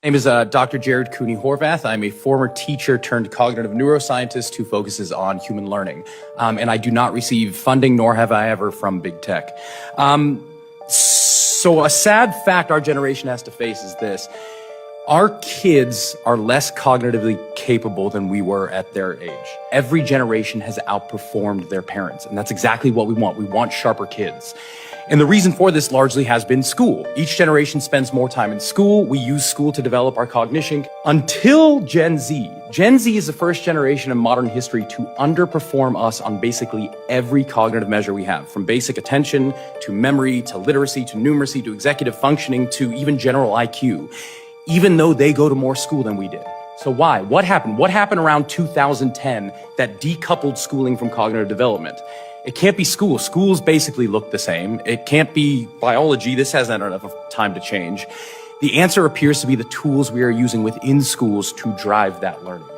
My name is Dr. Jared Cooney Horvath. I'm a former teacher turned cognitive neuroscientist who focuses on human learning. And I do not receive funding, nor have I ever, from big tech. So a sad fact our generation has to face is this. Our kids are less cognitively capable than we were at their age. Every generation has outperformed their parents, and that's exactly what we want. We want sharper kids. And the reason for this largely has been school. Each generation spends more time in school. We use school to develop our cognition until Gen Z. Gen Z is the first generation in modern history to underperform us on basically every cognitive measure we have, from basic attention to memory to literacy to numeracy to executive functioning to even general IQ, even though they go to more school than we did. So why? What happened? What happened around 2010 that decoupled schooling from cognitive development? It can't be school. Schools basically look the same. It can't be biology. This hasn't had enough time to change. The answer appears to be the tools we are using within schools to drive that learning.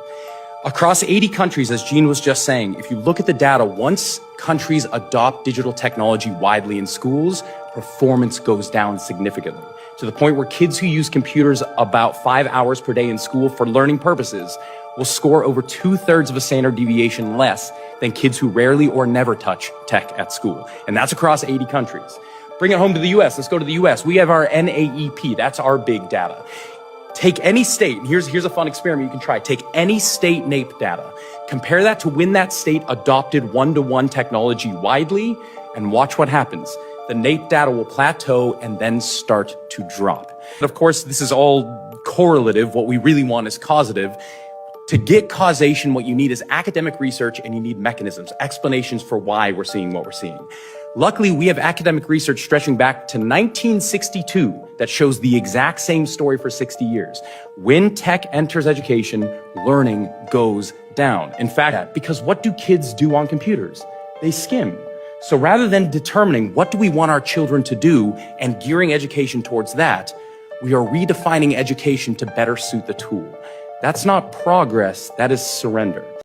Across 80 countries, as Jean was just saying, if you look at the data, once countries adopt digital technology widely in schools, performance goes down significantly, to the point where kids who use computers about 5 hours per day in school for learning purposes will score over 2/3 of a standard deviation less than kids who rarely or never touch tech at school. And that's across 80 countries. Bring it home to the US. Let's go to the US. We have our NAEP. That's our big data. Take any state, and here's a fun experiment you can try. Take any state NAEP data, compare that to when that state adopted one-to-one technology widely, and watch what happens. The NAEP data will plateau and then start to drop. Of course, this is all correlative. What we really want is causative. To get causation, what you need is academic research, and you need mechanisms, explanations for why we're seeing what we're seeing. Luckily, we have academic research stretching back to 1962 that shows the exact same story for 60 years. When tech enters education, learning goes down. In fact, because what do kids do on computers? They skim. So rather than determining what do we want our children to do and gearing education towards that, we are redefining education to better suit the tool. That's not progress, that is surrender.